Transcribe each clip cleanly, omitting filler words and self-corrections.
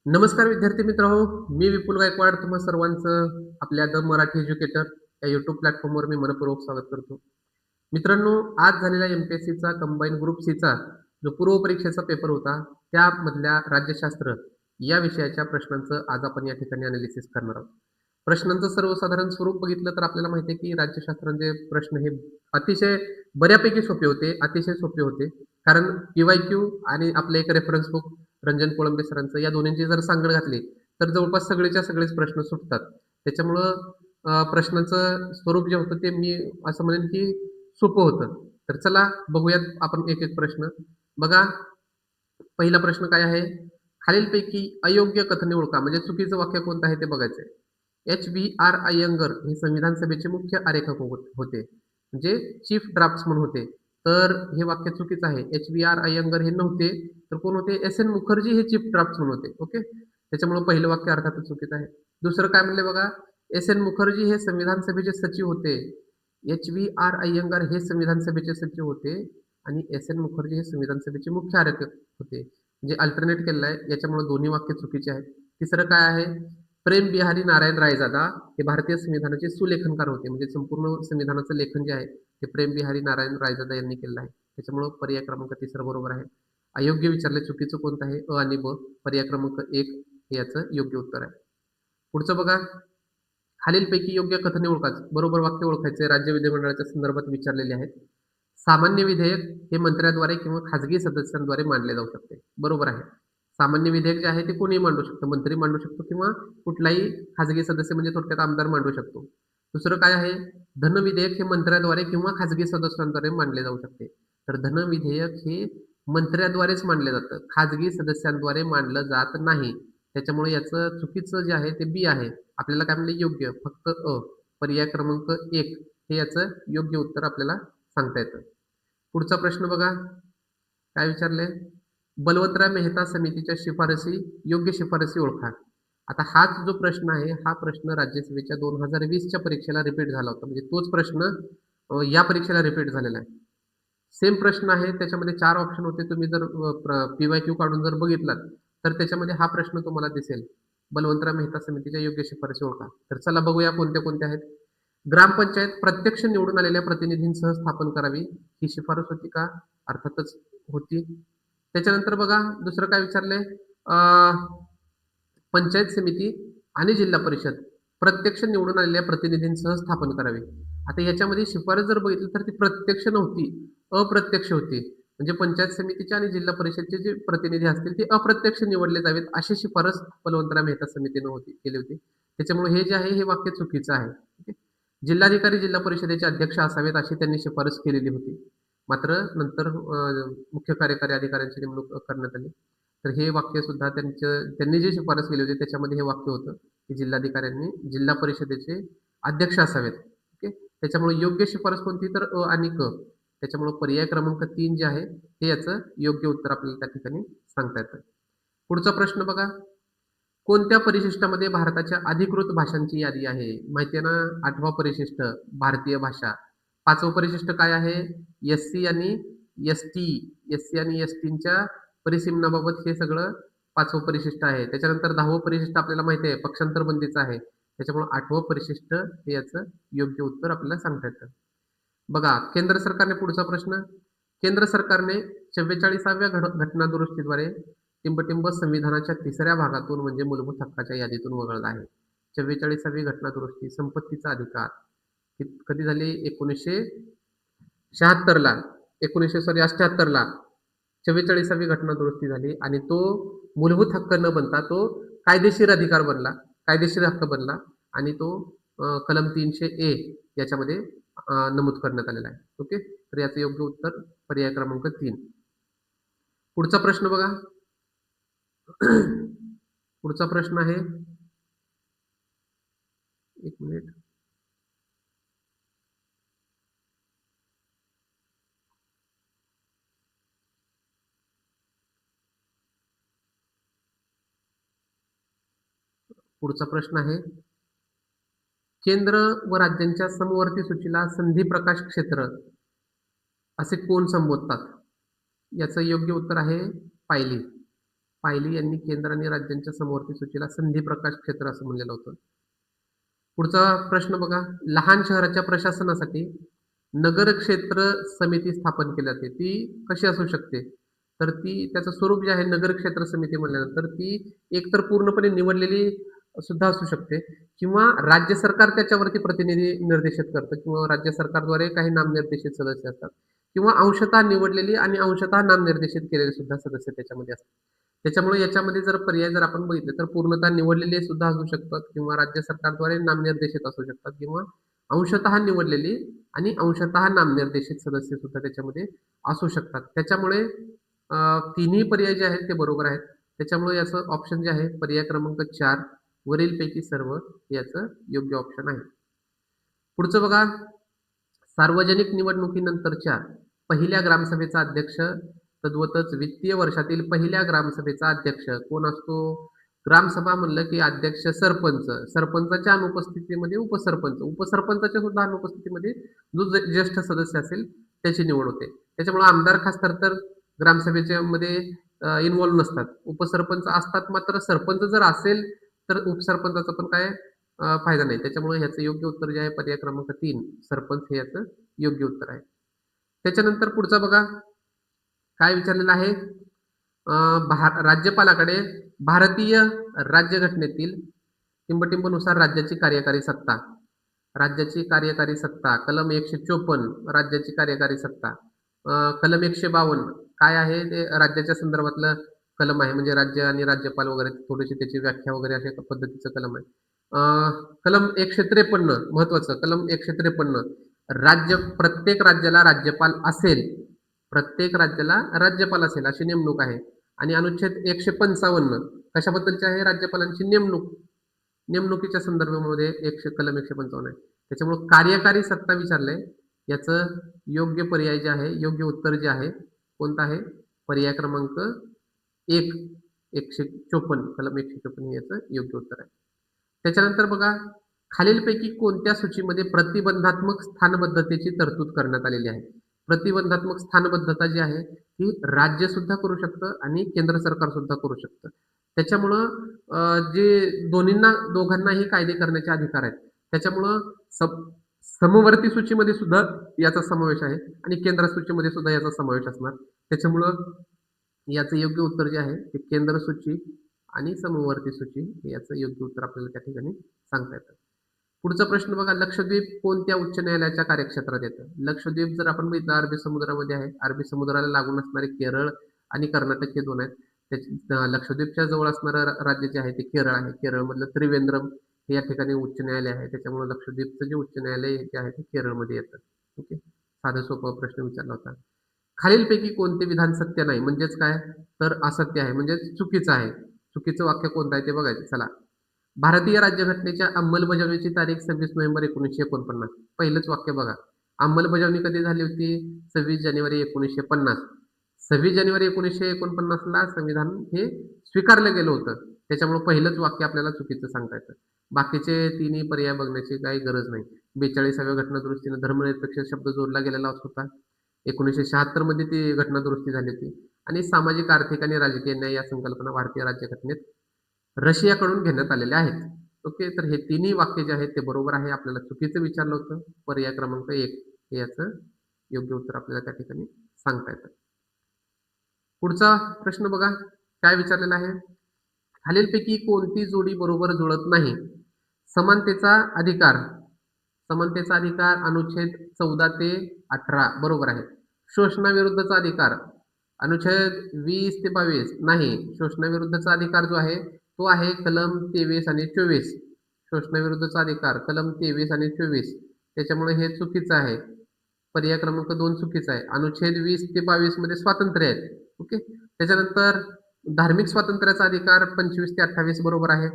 नमस्कार विद्यार्थी मित्रांनो, मी विपुल गायकवाड तुम्हा सर्वांचं आपल्या द मराठी एज्युकेटर या यूट्यूब प्लॅटफॉर्मवर मी मनपूर्वक स्वागत करतो. मित्रांनो, आज झालेला एम-पी-एस-सीचा कंबाईन ग्रुप सीचा जो पूर्व परीक्षेचा पेपर होता, त्यामधल्या राज्यशास्त्र या विषयाच्या प्रश्नांचं आज आपण या ठिकाणी एनालिसिस करणार आहोत. प्रश्नांचं सर्वसाधारण स्वरूप बघितलं तर आपल्याला माहिती आहे, की राज्यशास्त्राचे प्रश्न हे अतिशय बऱ्यापैकी सोपे होते, अतिशय सोपे होते. कारण पी-वाय-क्यू आणि आपलं एक रेफरन्स बुक रंजन कोळंबे सरांचं या दोन्हींची जर सांगड घातली, तर जवळपास सगळेच्या सगळेच प्रश्न सुटतात. त्याच्यामुळं प्रश्नाचं स्वरूप जे होतं ते मी असं म्हणेन, की सोपं होतं. तर चला बघूयात आपण एक-एक प्रश्न. बघा, पहिला प्रश्न काय आहे? खालीलपैकी अयोग्य कथने ओळखा. म्हणजे चुकीचं वाक्य कोणतं आहे ते बघायचं आहे. एच-बी-आर अय्यंगर हे संविधान सभेचे मुख्य आरेखक होते. म्हणजे चीफ ड्राफ्ट्समन होते. तर हे वाक्य चुकीचं आहे. एच-बी-आर अय्यंगर हे नव्हते. तर कोण होते? एस-एन मुखर्जी हे चीफ ड्राफ्ट्समन होते. ओके. त्याच्यामुळे पहिलं वाक्य अर्थातच चुकीचं आहे. दुसरं काय म्हणले बघा, एस-एन मुखर्जी हे संविधान सभेचे सचिव होते. एच-बी-आर अय्यंगार हे संविधान सभेचे सचिव होते आणि एस-एन मुखर्जी हे संविधान सभेचे मुख्य आरेखक होते. म्हणजे अल्टरनेट केलेलं आहे. याच्यामुळे दोन्ही वाक्य चुकीचे आहेत. तिसरं काय आहे? प्रेम बिहारी नारायण रायजादा हे भारतीय संविधानाचे सुलेखनकार होते. म्हणजे संपूर्ण संविधानाचं लेखन जे आहे ते प्रेम बिहारी नारायण रायजादा यांनी केलेलं आहे. त्याच्यामुळे पर्याय क्रमांक तिसरा बरोबर आहे. अयोग्य विचारले चुकीचं कोणतं आहे? अ आणि ब. पर्याय क्रमांक 1 हे याचं योग्य उत्तर आहे. पुढचं बघा, खालीलपैकी योग्य कथने ओळखा. बरोबर वाक्य ओळखायचे राज्य विधिमंडळाच्या संदर्भात विचारलेले आहेत. सामान्य विधेयक हे मंत्र्याद्वारे किंवा खाजगी सदस्यांद्वारे मांडले जाऊ शकते. बरोबर आहे. सामान्य विधेयक जे आहे ते कोणीही मांडू शकतं. मंत्री मांडू शकतो किंवा कुठलाही खाजगी सदस्य म्हणजे थोडक्यात आमदार मांडू शकतो. दुसरं काय आहे? धनविधेयक हे मंत्र्याद्वारे किंवा खाजगी सदस्यांद्वारे मांडले जाऊ शकते. तर धनविधेयक हे मंत्र्याद्वारेच मांडलं जातं. खाजगी सदस्यांद्वारे मांडलं जात नाही. त्याच्यामुळे याचं चुकीचं जे आहे ते बी आहे. आपल्याला काय म्हणले? योग्य. फक्त अ. पर्याय क्रमांक 1 हे याचं योग्य उत्तर आपल्याला सांगता येतं. पुढचा प्रश्न बघा, काय विचारलंय? बलवंतराव मेहता समितीच्या शिफारसी, योग्य शिफारसी ओळखा. आता हाच जो प्रश्न आहे, हा प्रश्न राज्यसभेच्या 2020च्या परीक्षेला रिपीट झाला होता. म्हणजे तोच प्रश्न या परीक्षेला रिपीट झालेला आहे. सेम प्रश्न आहे. त्याच्यामध्ये 4 ऑप्शन होते. तुम्ही जर पी-वाय-क्यू काढून जर बघितलात, तर त्याच्यामध्ये हा प्रश्न तुम्हाला दिसेल. बलवंतराव मेहता समितीच्या योग्य शिफारसी ओळखा. तर चला बघूया कोणत्या-कोणत्या आहेत. ग्रामपंचायत प्रत्यक्ष निवडून आलेल्या प्रतिनिधींसह स्थापन करावी. ही शिफारस होती का? अर्थातच होती. त्याच्यानंतर बघा दुसरं काय विचारलंय? पंचायत समिती आणि जिल्हा परिषद प्रत्यक्ष निवडून आलेल्या प्रतिनिधींसह स्थापन करावी. आता याच्यामध्ये शिफारस जर बघितली तर ती प्रत्यक्ष नव्हती, अप्रत्यक्ष होती. म्हणजे पंचायत समितीच्या आणि जिल्हा परिषदचे जे प्रतिनिधी असतील ते अप्रत्यक्ष निवडले जावेत अशी शिफारस बलवंतराव मेहता समितीनं केली होती. त्याच्यामुळे हे जे आहे हे वाक्य चुकीचं आहे. ओके. जिल्हाधिकारी जिल्हा परिषदेचे अध्यक्ष असावेत अशी त्यांनी शिफारस केलेली होती. मात्र नंतर मुख्य कार्यकारी अधिकाऱ्यांची नेमणूक करण्यात आली. तर हे वाक्य सुद्धा त्यांनी जी शिफारस केली होती त्याच्यामध्ये हे वाक्य होतं, की जिल्हाधिकाऱ्यांनी जिल्हा परिषदेचे अध्यक्ष असावेत. ओके. त्याच्यामुळे योग्य शिफारस कोणती? तर अ आणि क. त्याच्यामुळे पर्याय क्रमांक 3 जे आहे, हे याचं योग्य उत्तर आपल्याला त्या ठिकाणी सांगता येतं. पुढचा प्रश्न बघा. कोणत्या परिशिष्टामध्ये भारताच्या अधिकृत भाषांची यादी आहे? माहिती आहे ना, 8वा परिशिष्ट भारतीय भाषा. 5वं परिशिष्ट काय आहे? एस-सी आणि एस-टी. एस-सी आणि एस-टीच्या परिसीमनाबाबत हे सगळं 5वं परिशिष्ट आहे. त्याच्यानंतर 10वं परिशिष्ट आपल्याला माहिती आहे पक्षांतर बंदीचं आहे. त्याच्यामुळे 8वं परिशिष्ट हे याचं योग्य उत्तर आपल्याला सांगता येतं. बघा, केंद्र सरकारने पुढचा प्रश्न. केंद्र सरकारने 44व्या घटना दुरुस्तीद्वारे टिंब-टिंब संविधानाच्या 3ऱ्या भागातून म्हणजे मूलभूत हक्काच्या यादीतून वगळला आहे. 44वी घटना दुरुस्ती, संपत्तीचा अधिकार कधी झाली? 1976 ला 88 ला 44वी घटना दुरुस्ती झाली आणि तो मूलभूत हक्क न बनता तो कायदेशीर अधिकार बनला, कायदेशीर हक्क बनला आणि तो कलम 300 ए याच्यामध्ये नमूद करण्यात आलेला आहे. ओके. तर याचं योग्य उत्तर पर्याय क्रमांक 3. पुढचा प्रश्न बघा. पुढचा प्रश्न आहे. 1 मिनिट. पुढचा प्रश्न आहे. केंद्र व राज्यांच्या समवर्ती सूचीला संधी प्रकाश क्षेत्र असे कोण संबोधतात? याचं योग्य उत्तर आहे पायली. पायली यांनी केंद्र आणि राज्यांच्या समवर्ती सूचीला संधी प्रकाश क्षेत्र असं म्हणलेलं होतं. पुढचा प्रश्न बघा, लहान शहराच्या प्रशासनासाठी नगर क्षेत्र समिती स्थापन केली जाते. ती कशी असू शकते? तर ती त्याचं स्वरूप जे आहे नगर क्षेत्र समिती म्हटल्यानंतर ती एकतर पूर्णपणे निवडलेली सुद्धा असू शकते किंवा राज्य सरकार त्याच्यावरती प्रतिनिधी निर्देशित करतं किंवा राज्य सरकारद्वारे काही नामनिर्देशित सदस्य असतात किंवा अंशतः निवडलेली आणि अंशतः नामनिर्देशित केलेले सुद्धा सदस्य त्याच्यामध्ये असतात. त्याच्यामुळे याच्यामध्ये जर पर्याय जर आपण बघितले तर पूर्णतः निवडलेले सुद्धा असू शकतात किंवा राज्य सरकारद्वारे नामनिर्देशित असू शकतात किंवा अंशतः निवडलेली आणि अंशतः नामनिर्देशित सदस्य सुद्धा त्याच्यामध्ये असू शकतात. त्याच्यामुळे तिन्ही पर्याय जे आहेत ते बरोबर आहेत. त्याच्यामुळे याचं ऑप्शन जे आहे पर्याय क्रमांक 4 वरीलपैकी सर्व याचं योग्य ऑप्शन आहे. पुढचं बघा, सार्वजनिक निवडणुकीनंतरच्या पहिल्या ग्रामसभेचा अध्यक्ष तद्वतच वित्तीय वर्षातील पहिल्या ग्रामसभेचा अध्यक्ष कोण असतो? ग्रामसभा म्हणलं की अध्यक्ष सरपंच, सरपंचाच्या अनुपस्थितीमध्ये उपसरपंच, उपसरपंचाच्या सुद्धा अनुपस्थितीमध्ये जो ज्येष्ठ सदस्य असेल त्याची निवड होते. त्याच्यामुळे आमदार खासदार तर ग्रामसभेच्या मध्ये इन्व्हॉल्व नसतात. उपसरपंच असतात, मात्र सरपंच जर असेल तर उपसरपंचाचा पण काय फायदा नाही. त्याच्यामुळे ह्याचं योग्य उत्तर जे आहे पर्याय क्रमांक 3 सरपंच हे याचं योग्य उत्तर आहे. त्याच्यानंतर पुढचा बघा काय विचारलेलं आहे? राज्यपालाकडे भारतीय राज्यघटनेतील टिंबटिंबनुसार राज्याची कार्यकारी सत्ता कलम 154 राज्याची कार्यकारी सत्ता कलम 152 काय आहे ते राज्याच्या संदर्भातलं कलम आहे म्हणजे राज्य आणि राज्यपाल वगैरे थोडीशी त्याची व्याख्या वगैरे अशा पद्धतीचं कलम आहे. कलम 153 महत्वाचं कलम 153 प्रत्येक राज्याला राज्यपाल असेल, प्रत्येक राज्याला राज्यपाल असेल अशी नेमणूक आहे. आणि अनुच्छेद 155 कशाबद्दलची आहे? राज्यपालांची नेमणूक. नेमणुकीच्या संदर्भामध्ये कलम 155 आहे. त्याच्यामुळे कार्यकारी सत्ता विचारलंय. याचं योग्य पर्याय जे आहे, योग्य उत्तर जे आहे कोणतं आहे? पर्याय क्रमांक 1 154 कलम 154 याचं योग्य उत्तर आहे. त्याच्यानंतर बघा, खालीलपैकी कोणत्या सूचीमध्ये प्रतिबंधात्मक स्थानबद्धतेची तरतूद करण्यात आलेली आहे? प्रतिबंधात्मक स्थानबद्धता जी आहे ती राज्य सुद्धा करू शकतं आणि केंद्र सरकार सुद्धा करू शकतं. त्याच्यामुळं जे दोघांनाही कायदे करण्याचे अधिकार आहेत. त्याच्यामुळं समवर्ती सूचीमध्ये सुद्धा याचा समावेश आहे आणि केंद्र सूचीमध्ये सुद्धा याचा समावेश असणार. त्याच्यामुळं याचं योग्य उत्तर जे आहे ते केंद्र सूची आणि समवर्ती सूची हे याचं योग्य उत्तर आपल्याला त्या ठिकाणी सांगता येतं. पुढचा प्रश्न बघा, लक्षद्वीप कोणत्या उच्च न्यायालयाच्या कार्यक्षेत्रात येतं? लक्षद्वीप जर आपण बघितलं अरबी समुद्रामध्ये आहे. अरबी समुद्राला लागून असणारे केरळ आणि कर्नाटक हे दोन आहेत. लक्षद्वीपच्या जवळ असणारं राज्य जे आहे ते केरळ आहे. केरळमधलं त्रिवेंद्रम हे या ठिकाणी उच्च न्यायालय आहे. त्याच्यामुळे लक्षद्वीपचं जे उच्च न्यायालय जे आहे ते केरळमध्ये येतं. ओके, साधा सोपा प्रश्न विचारला होता. खालीलपैकी कोणते विधान सत्य नाही म्हणजेच काय? तर असत्य आहे म्हणजे चुकीचं आहे. चुकीचं वाक्य कोणतं आहे ते बघायचं. चला, भारतीय राज्यघटनेच्या अंमलबजावणीची तारीख 26 नोव्हेंबर 1949. पहिलंच वाक्य बघा. अंमलबजावणी कधी झाली होती? 26 जानेवारी 1950. 26 जानेवारी 1949ला संविधान हे स्वीकारलं गेलं होतं. त्याच्यामुळे पहिलंच वाक्य आपल्याला चुकीचं सांगता येतं. बाकीचे तिन्ही पर्याय बघण्याची काही गरज नाही. 42व्या घटनादुरुस्तीने धर्मनिरपेक्ष शब्द जोडला गेलेला होता. 1976 मध्ये ती घटनादुरुस्ती झाली होती आणि सामाजिक, आर्थिक आणि राजकीय न्याय या संकल्पना भारतीय राज्यघटनेत रशियाकडून घेण्यात आलेल्या आहेत. ओके, तर हे तिन्ही वाक्य जे आहेत ते बरोबर आहे. आपल्याला चुकीचं विचारलं होतं. पर्याय क्रमांक 1 हे याचं योग्य उत्तर आपल्याला त्या ठिकाणी सांगता येतं. पुढचा प्रश्न बघा काय विचारलेला आहे? खालीलपैकी कोणती जोडी बरोबर जुळत नाही? समानतेचा अधिकार अनुच्छेद 14 ते 18 बरोबर आहे. शोषणाविरुद्धचा अधिकार अनुच्छेद 20 ते 22 नाही. शोषणाविरुद्धचा अधिकार जो आहे तो आहे कलम 23 आणि 24. शोषणाविरुद्धचा अधिकार कलम 23 आणि 24. त्याच्यामुळे हे चुकीचं आहे. पर्याय क्रमांक 2 चुकीचा आहे. अनुच्छेद 20 ते 22 मध्ये स्वातंत्र्य आहे. ओके, त्याच्यानंतर धार्मिक स्वातंत्र्याचा अधिकार 25 ते 28 बरोबर आहे.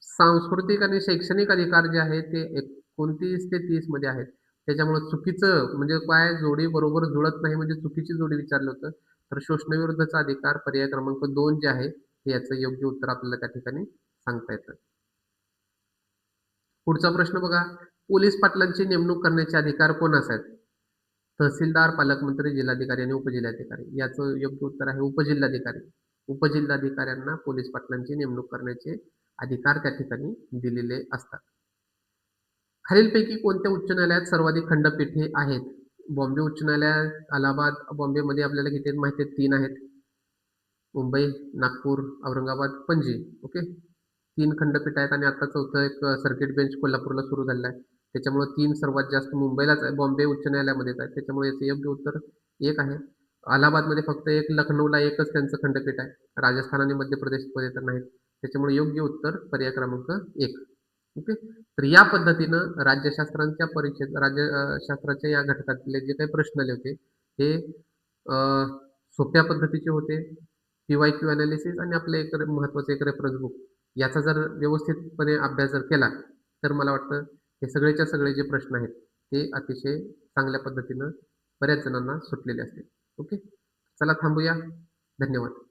सांस्कृतिक आणि शैक्षणिक अधिकार जे आहे ते 29 ते 30 मध्ये आहेत. त्याच्यामुळे चुकीचं म्हणजे काय? जोडी बरोबर जुळत नाही म्हणजे चुकीची जोडी विचारलं होतं. तर शोषणाविरुद्धचा अधिकार पर्याय क्रमांक 2 जे आहे हे याचं योग्य उत्तर आपल्याला त्या ठिकाणी सांगता येतं. पुढचा प्रश्न बघा, पोलीस पाटलांची नेमणूक करण्याचे अधिकार कोणास आहेत? तहसीलदार, पालकमंत्री, जिल्हाधिकारी आणि उपजिल्हाधिकारी. याचं योग्य उत्तर आहे उपजिल्हाधिकारी. उपजिल्हाधिकाऱ्यांना पोलीस पाटलांची नेमणूक करण्याचे अधिकार त्या ठिकाणी दिलेले असतात. खालीलपैकी कोणत्या उच्च न्यायालयात सर्वाधिक खंडपीठे आहेत? बॉम्बे उच्च न्यायालय, अलाहाबाद, बॉम्बेमध्ये आपल्याला किती आहेत माहिती आहेत? 3 आहेत. मुंबई, नागपूर, औरंगाबाद, पणजी. ओके. 3 खंडपीठ आहेत आणि आता चौथं एक सर्किट बेंच कोल्हापूरला सुरू झालेलं आहे. त्याच्यामुळं 3 सर्वात जास्त मुंबईलाच आहे, बॉम्बे उच्च न्यायालयामध्येच आहे. त्याच्यामुळे याचं योग्य उत्तर 1 आहे. अलाहाबादमध्ये फक्त 1, लखनौला 1च त्यांचं खंडपीठ आहे. राजस्थान आणि मध्य प्रदेशमध्ये तर नाहीत. त्याच्यामुळे योग्य उत्तर पर्याय क्रमांक 1. ओके. तर या पद्धतीनं राज्यशास्त्रांच्या परीक्षेत शास्त्राच्या या घटकातले जे काही प्रश्न आले होते, हे अ, सोप्या पद्धतीचे होते. पी-वाय-क्यू एनालिसिस आणि आपलं एक महत्त्वाचं एक रेफरन्स बुक याचा जर व्यवस्थितपणे अभ्यास जर केला, तर मला वाटतं हे सगळेच्या सगळे जे प्रश्न आहेत, ते अतिशय चांगल्या पद्धतीनं बऱ्याच जणांना सुटलेले असतील. ओके. चला थांबूया. धन्यवाद.